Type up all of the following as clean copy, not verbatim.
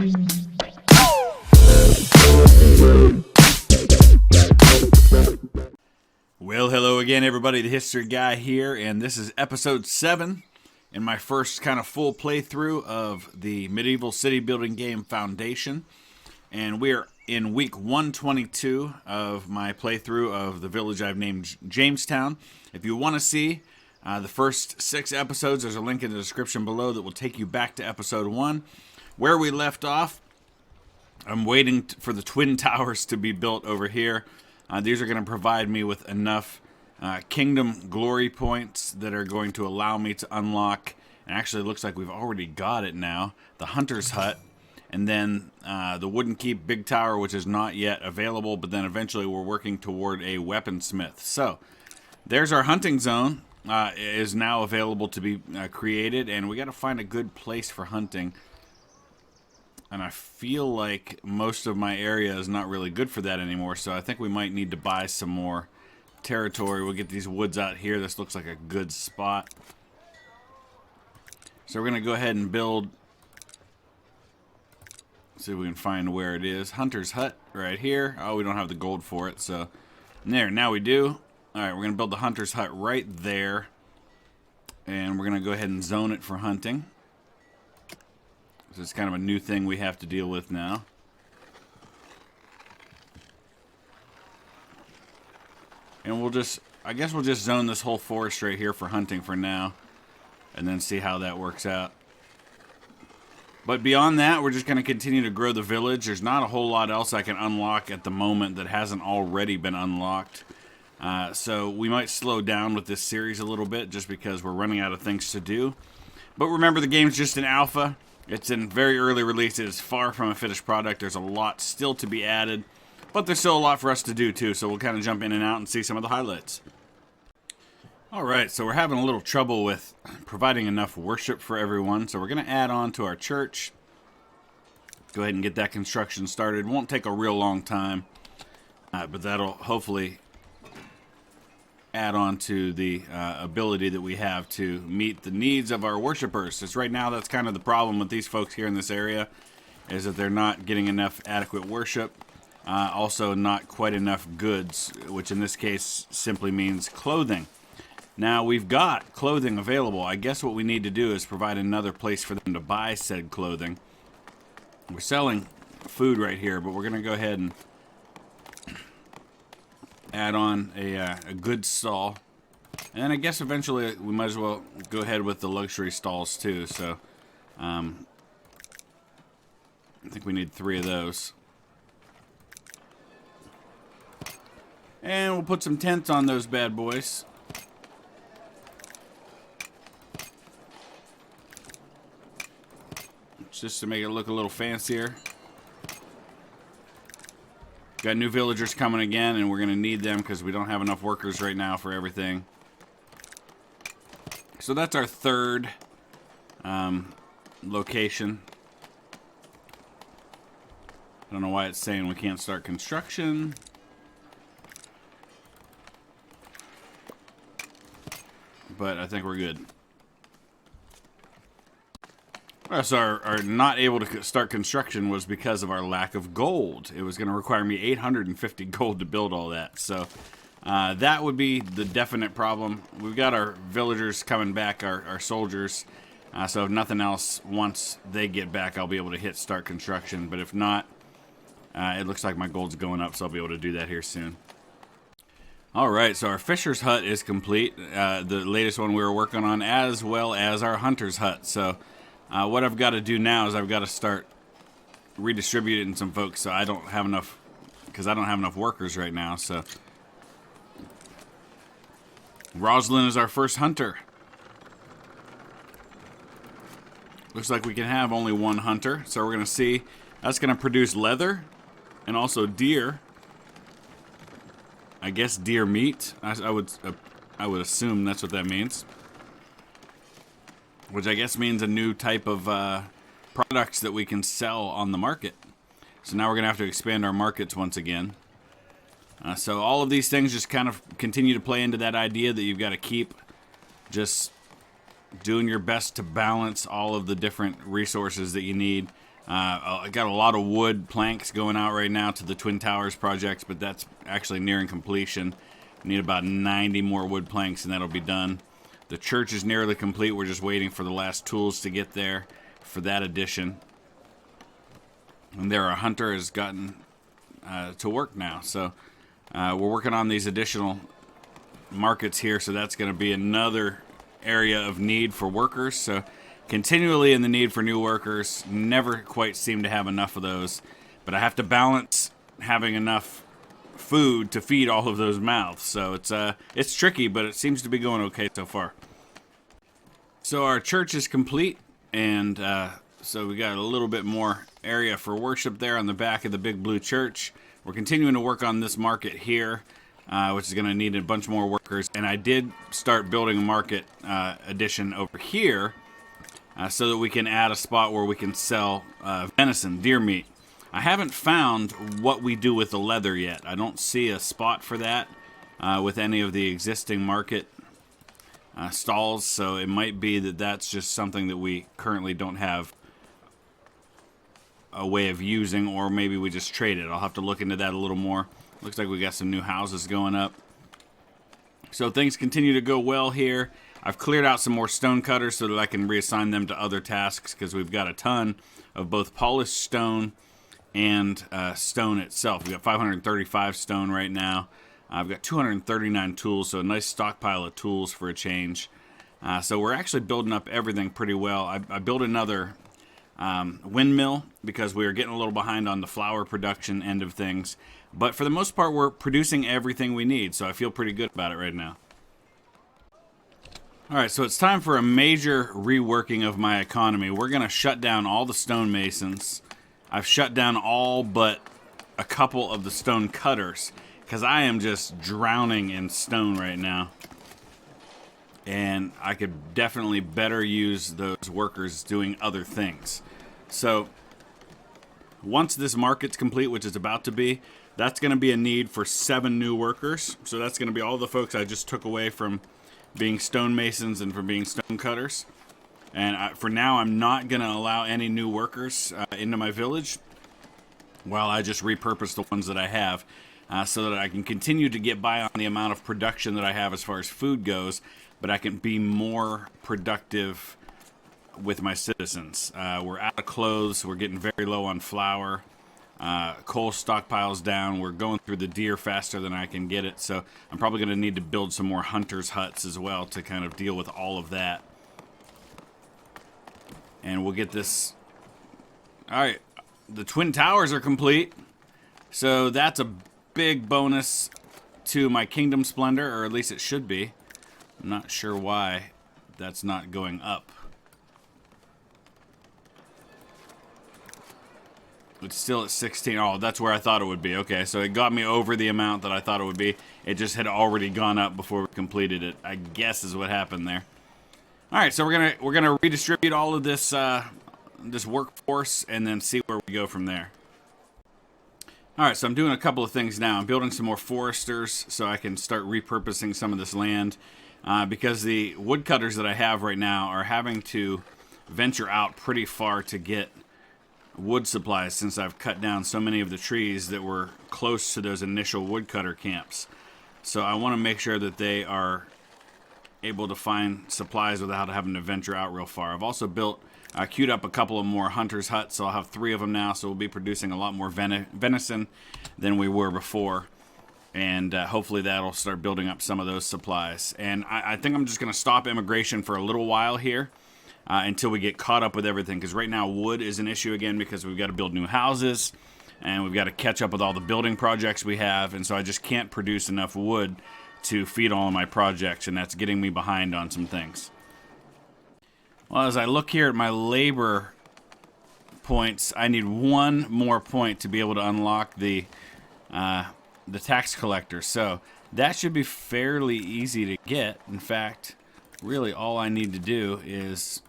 Well, hello again, everybody. The History Guy here, and this is episode 7 in my first kind of full playthrough of the medieval city building game Foundation. And we are in week 122 of my playthrough of the village I've named Jamestown. If you want to see the first 6 episodes, there's a link in the description below that will take you back to episode 1. Where we left off, I'm waiting for the twin towers to be built over here. These are going to provide me with enough kingdom glory points that are going to allow me to unlock, and actually it looks like we've already got it now, the hunter's hut, and then the wooden keep big tower, which is not yet available, but then eventually we're working toward a weaponsmith. So there's our hunting zone, is now available to be created, and we got to find a good place for hunting. And I feel like most of my area is not really good for that anymore, so I think we might need to buy some more territory. We'll get these woods out here. This looks like a good spot. So we're going to go ahead and build. See if we can find where it is. Hunter's hut right here. Oh, we don't have the gold for it, so there. Now we do. All right, we're going to build the hunter's hut right there, and we're going to go ahead and zone it for hunting. So it's kind of a new thing we have to deal with now. And we'll just, I guess we'll just zone this whole forest right here for hunting for now, and then see how that works out. But beyond that, we're just going to continue to grow the village. There's not a whole lot else I can unlock at the moment that hasn't already been unlocked. So we might slow down with this series a little bit just because we're running out of things to do. But remember, the game's just an alpha. It's in very early release. It is far from a finished product. There's a lot still to be added, but there's still a lot for us to do too, so we'll kind of jump in and out and see some of the highlights. Alright, so we're having a little trouble with providing enough worship for everyone, so we're going to add on to our church. Go ahead and get that construction started. It won't take a real long time, but that'll hopefully add on to the ability that we have to meet the needs of our worshipers. Because right now that's kind of the problem with these folks here in this area, is that they're not getting enough adequate worship. Also not quite enough goods, which in this case simply means clothing. Now we've got clothing available. I guess what we need to do is provide another place for them to buy said clothing. We're selling food right here, but we're going to go ahead and add on a goods stall, and I guess eventually we might as well go ahead with the luxury stalls too. So I think we need 3 of those, and we'll put some tents on those bad boys. Just to make it look a little fancier. Got new villagers coming again, and we're going to need them because we don't have enough workers right now for everything. So that's our third location. I don't know why it's saying we can't start construction. But I think we're good. So our not able to start construction was because of our lack of gold. It was going to require me 850 gold to build all that. So that would be the definite problem. We've got our villagers coming back, our soldiers. So if nothing else, once they get back, I'll be able to hit start construction. But if not, it looks like my gold's going up, so I'll be able to do that here soon. Alright, so our fisher's hut is complete. The latest one we were working on, as well as our hunter's hut. So what I've got to do now is I've got to start redistributing some folks, so I don't have enough, because I don't have enough workers right now. So Rosalind is our first hunter. Looks like we can have only 1 hunter, so we're going to see. That's going to produce leather and also deer. I guess deer meat. I would assume that's what that means. Which I guess means a new type of products that we can sell on the market. So now we're going to have to expand our markets once again. So all of these things just kind of continue to play into that idea that you've got to keep just doing your best to balance all of the different resources that you need. I got a lot of wood planks going out right now to the Twin Towers projects, but that's actually nearing completion. We need about 90 more wood planks and that'll be done. The church is nearly complete. We're just waiting for the last tools to get there for that addition. And there, our hunter has gotten to work now. So we're working on these additional markets here, so that's going to be another area of need for workers. So continually in the need for new workers, never quite seem to have enough of those, but I have to balance having enough food to feed all of those mouths. So it's tricky, but it seems to be going okay so far. So our church is complete, and so we got a little bit more area for worship there on the back of the big blue church. We're continuing to work on this market here, which is going to need a bunch more workers, and I did start building a market addition over here so that we can add a spot where we can sell venison, deer meat. I haven't found what we do with the leather yet. I don't see a spot for that with any of the existing market stalls, so it might be that that's just something that we currently don't have a way of using, or maybe we just trade it. I'll have to look into that a little more. Looks like we got some new houses going up. So things continue to go well here. I've cleared out some more stone cutters so that I can reassign them to other tasks, because we've got a ton of both polished stone and stone itself. We've got 535 stone right now. I've got 239 tools, so a nice stockpile of tools for a change. So we're actually building up everything pretty well. I built another windmill because we were getting a little behind on the flour production end of things. But for the most part, we're producing everything we need, so I feel pretty good about it right now. Alright, so it's time for a major reworking of my economy. We're going to shut down all the stonemasons. I've shut down all but a couple of the stone cutters, because I am just drowning in stone right now. And I could definitely better use those workers doing other things. So once this market's complete, which is about to be, that's going to be a need for 7 new workers. So that's going to be all the folks I just took away from being stonemasons and from being stone cutters. And for now, I'm not going to allow any new workers into my village while I just repurpose the ones that I have, so that I can continue to get by on the amount of production that I have as far as food goes, but I can be more productive with my citizens. We're out of clothes. We're getting very low on flour. Coal stockpiles down. We're going through the deer faster than I can get it, so I'm probably going to need to build some more hunters' huts as well to kind of deal with all of that. And we'll get this. Alright, the Twin Towers are complete, so that's a big bonus to my Kingdom Splendor, or at least it should be. I'm not sure why that's not going up. It's still at 16. Oh, that's where I thought it would be. Okay, so it got me over the amount that I thought it would be. It just had already gone up before we completed it, I guess is what happened there. All right, so we're gonna redistribute all of this this workforce and then see where we go from there. All right, so I'm doing a couple of things now. I'm building some more foresters so I can start repurposing some of this land, because the woodcutters that I have right now are having to venture out pretty far to get wood supplies, since I've cut down so many of the trees that were close to those initial woodcutter camps. So I want to make sure that they are able to find supplies without having to venture out real far. I've also queued up a couple of more hunters' huts, so I'll have 3 of them now, so we'll be producing a lot more venison than we were before. And hopefully that'll start building up some of those supplies. And I think I'm just going to stop immigration for a little while here until we get caught up with everything. Because right now wood is an issue again, because we've got to build new houses. And we've got to catch up with all the building projects we have. And so I just can't produce enough wood to feed all of my projects. And that's getting me behind on some things. Well, as I look here at my labor points, I need 1 more point to be able to unlock the tax collector. So that should be fairly easy to get. In fact, really all I need to do is,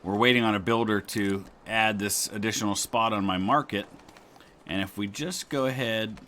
we're waiting on a builder to add this additional spot on my market. And if we just go ahead,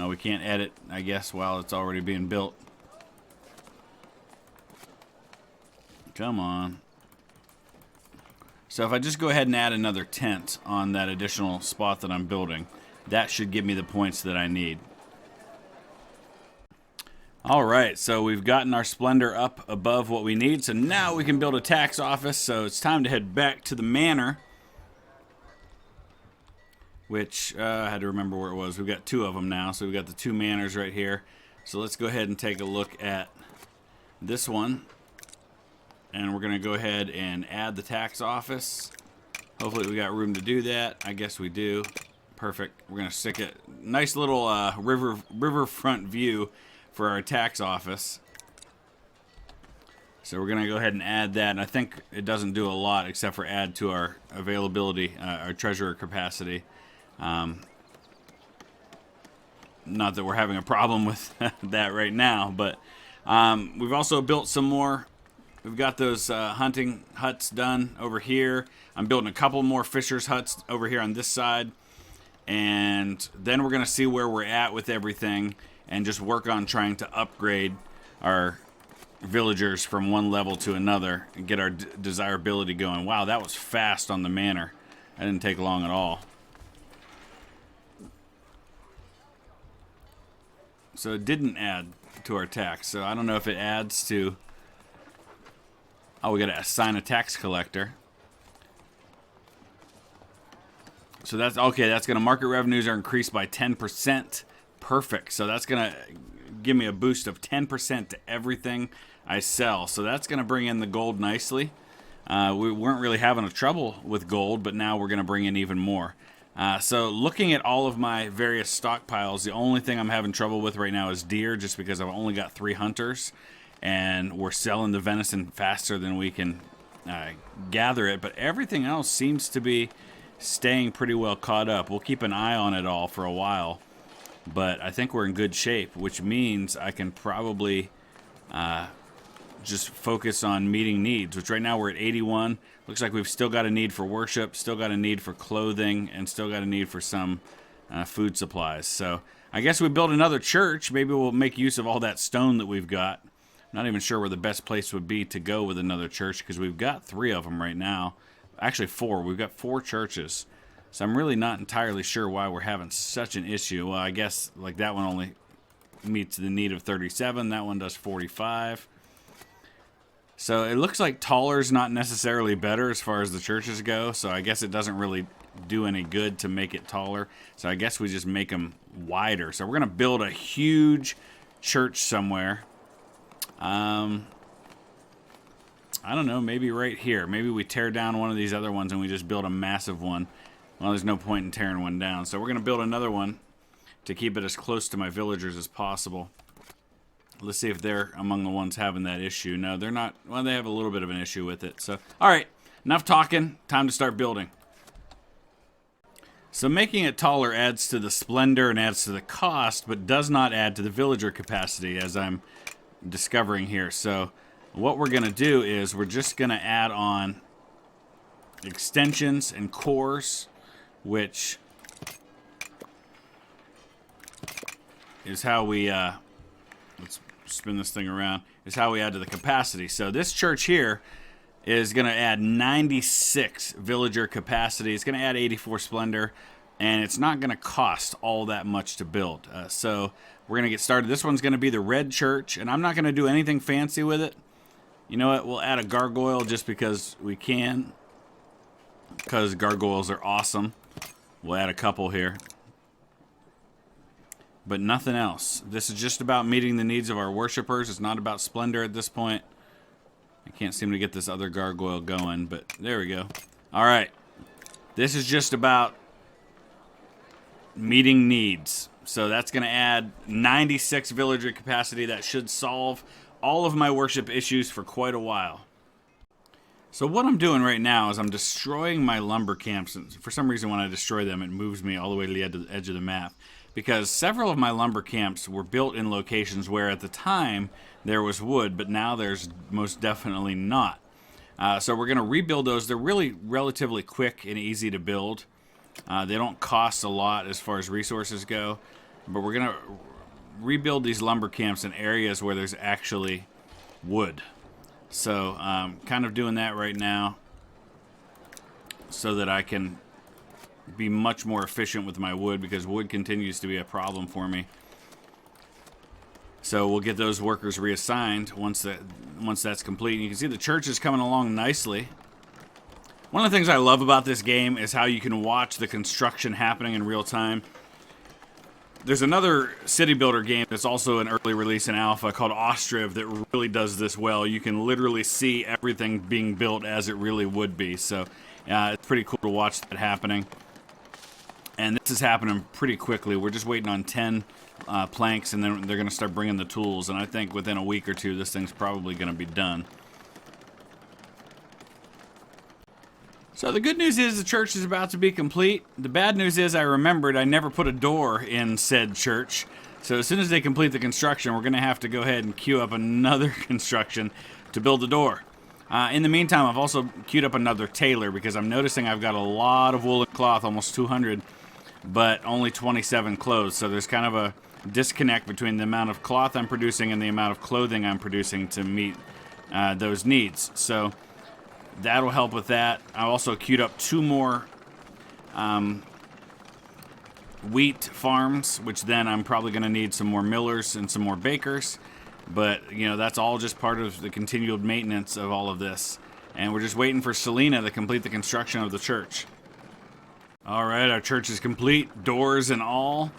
we can't edit, I guess, while it's already being built. Come on. So if I just go ahead and add another tent on that additional spot that I'm building, that should give me the points that I need. Alright, so we've gotten our splendor up above what we need, so now we can build a tax office. So it's time to head back to the manor, which I had to remember where it was. We've got 2 of them now, so we've got the 2 manors right here. So let's go ahead and take a look at this one, and we're going to go ahead and add the tax office. Hopefully we got room to do that. I guess we do. Perfect. We're going to stick a nice little riverfront view for our tax office. So we're going to go ahead and add that, and I think it doesn't do a lot except for add to our availability, our treasurer capacity. Not that we're having a problem with that right now, but we've also built some more. We've got those hunting huts done over here. I'm building a couple more fishers huts over here on this side, and then we're going to see where we're at with everything and just work on trying to upgrade our villagers from one level to another and get our desirability going. Wow, that was fast on the manor. That didn't take long at all. So it didn't add to our tax. So I don't know if it adds to... Oh, we got to assign a tax collector. So that's okay. That's going to market revenues are increased by 10%. Perfect. So that's going to give me a boost of 10% to everything I sell. So that's going to bring in the gold nicely. We weren't really having a trouble with gold, but now we're going to bring in even more. So looking at all of my various stockpiles, the only thing I'm having trouble with right now is deer, just because I've only got 3 hunters, and we're selling the venison faster than we can gather it. But everything else seems to be staying pretty well caught up. We'll keep an eye on it all for a while, but I think we're in good shape, which means I can probably just focus on meeting needs, which right now we're at 81. Looks like we've still got a need for worship, still got a need for clothing, and still got a need for some food supplies. So I guess we build another church. Maybe we'll make use of all that stone that we've got. I'm not even sure where the best place would be to go with another church, because we've got 3 of them right now. Actually 4. We've got 4 churches. So I'm really not entirely sure why we're having such an issue. Well, I guess like that one only meets the need of 37. That one does 45. So it looks like taller is not necessarily better as far as the churches go. So I guess it doesn't really do any good to make it taller. So I guess we just make them wider. So we're going to build a huge church somewhere. I don't know, maybe right here. Maybe we tear down one of these other ones and we just build a massive one. Well, there's no point in tearing one down. So we're going to build another one to keep it as close to my villagers as possible. Let's see if they're among the ones having that issue. No, they're not. Well, they have a little bit of an issue with it. So, all right, enough talking. Time to start building. So making it taller adds to the splendor and adds to the cost, but does not add to the villager capacity, as I'm discovering here. So what we're going to do is we're just going to add on extensions and cores, which is how we, let's spin this thing around, is how we add to the capacity. So this church here is going to add 96 villager capacity. It's going to add 84 splendor, and it's not going to cost all that much to build. So we're going to get started. This one's going to be the red church, and I'm not going to do anything fancy with it. You know what? We'll add a gargoyle just because we can, because gargoyles are awesome. We'll add a couple here, but nothing else. This is just about meeting the needs of our worshipers. It's not about splendor at this point. I can't seem to get this other gargoyle going, but there we go. All right. This is just about meeting needs. So that's going to add 96 villager capacity. That should solve all of my worship issues for quite a while. So what I'm doing right now is I'm destroying my lumber camps. And for some reason, when I destroy them, it moves me all the way to the edge of the map. Because several of my lumber camps were built in locations where at the time there was wood, but now there's most definitely not. So we're going to rebuild those. They're really relatively quick and easy to build. They don't cost a lot as far as resources go, but we're going to rebuild these lumber camps in areas where there's actually wood. So kind of doing that right now. so that I can be much more efficient with my wood, because wood continues to be a problem for me. So we'll get those workers reassigned once that's complete. You can see the church is coming along nicely. One of the things I love about this game is how you can watch the construction happening in real time. There's another city builder game that's also an early release in alpha called Ostriv that really does this well. You can literally see everything being built as it really would be. So it's pretty cool to watch that happening. And this is happening pretty quickly. We're just waiting on 10 planks, and then they're going to start bringing the tools. And I think within a week or two, this thing's probably going to be done. So the good news is the church is about to be complete. The bad news is I remembered I never put a door in said church. So as soon as they complete the construction, we're going to have to go ahead and queue up another construction to build the door. In the meantime, I've also queued up another tailor because I'm noticing I've got a lot of wool and cloth, almost 200, but only 27 clothes. So there's kind of a disconnect between the amount of cloth I'm producing and the amount of clothing I'm producing to meet those needs. So that'll help with that. I also queued up 2 more wheat farms, which then I'm probably going to need some more millers and some more bakers. But, you know, that's all just part of the continual maintenance of all of this. And we're just waiting for Selena to complete the construction of the church. All right, our church is complete, doors and all.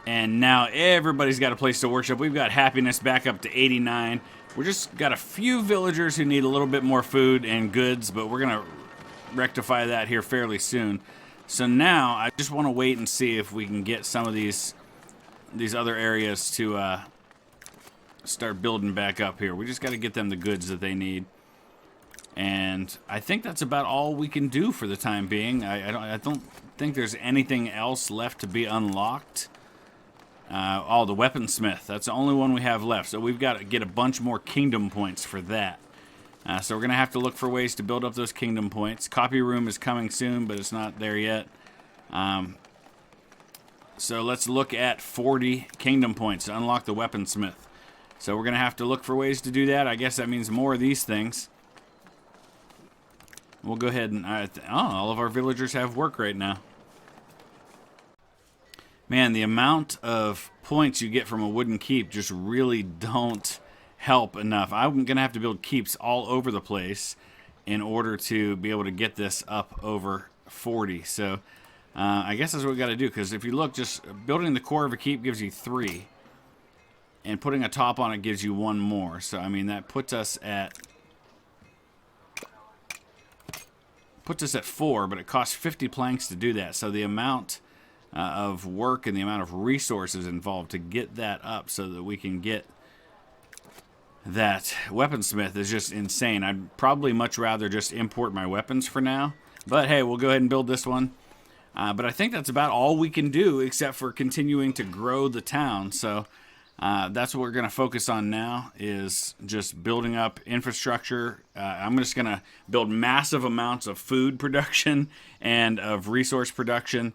And now everybody's got a place to worship. We've got happiness back up to 89. We just got a few villagers who need a little bit more food and goods, but we're going to rectify that here fairly soon. So now I just want to wait and see if we can get some of these other areas to start building back up here. We just got to get them the goods that they need. And I think that's about all we can do for the time being. I don't think there's anything else left to be unlocked. Oh, the weaponsmith. That's the only one we have left. So we've got to get a bunch more kingdom points for that. So we're going to have to look for ways to build up those kingdom points. Copy room is coming soon, but it's not there yet. So let's look at 40 kingdom points to unlock the weaponsmith. So we're going to have to look for ways to do that. I guess that means more of these things. We'll go ahead and... all of our villagers have work right now. Man, the amount of points you get from a wooden keep just really don't help enough. I'm going to have to build keeps all over the place in order to be able to get this up over 40. So I guess that's what we got to do, because if you look, just building the core of a keep gives you 3. And putting a top on it gives you 1 more. So, I mean, that puts us at 4, but it costs 50 planks to do that. So the amount of work and the amount of resources involved to get that up so that we can get that weaponsmith is just insane. I'd probably much rather just import my weapons for now. But hey, we'll go ahead and build this one. But I think that's about all we can do except for continuing to grow the town. So that's what we're going to focus on now, is just building up infrastructure. I'm just going to build massive amounts of food production and of resource production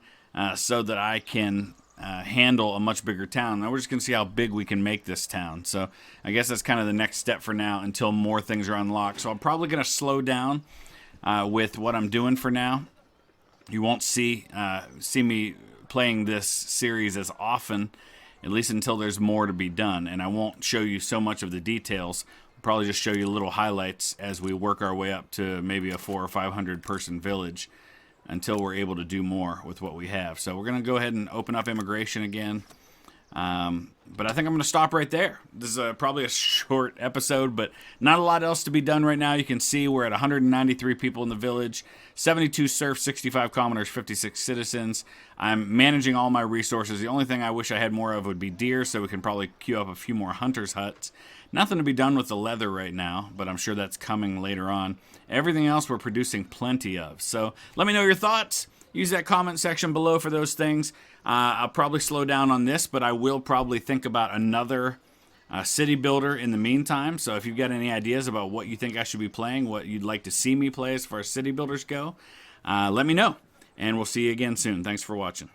so that I can handle a much bigger town. Now we're just going to see how big we can make this town. So I guess that's kind of the next step for now until more things are unlocked. So I'm probably going to slow down with what I'm doing for now. You won't see me playing this series as often, at least until there's more to be done. And I won't show you so much of the details. I'll probably just show you little highlights as we work our way up to maybe a 400 or 500 person village until we're able to do more with what we have. So we're going to go ahead and open up immigration again. But I think I'm going to stop right there. This is probably a short episode, but not a lot else to be done right now. You can see we're at 193 people in the village, 72 serfs, 65 commoners, 56 citizens. I'm managing all my resources. The only thing I wish I had more of would be deer, so we can probably queue up a few more hunters' huts. Nothing to be done with the leather right now, but I'm sure that's coming later on. Everything else we're producing plenty of. So let me know your thoughts. Use that comment section below for those things. I'll probably slow down on this, but I will probably think about another city builder in the meantime. So if you've got any ideas about what you think I should be playing, what you'd like to see me play as far as city builders go, let me know. And we'll see you again soon. Thanks for watching.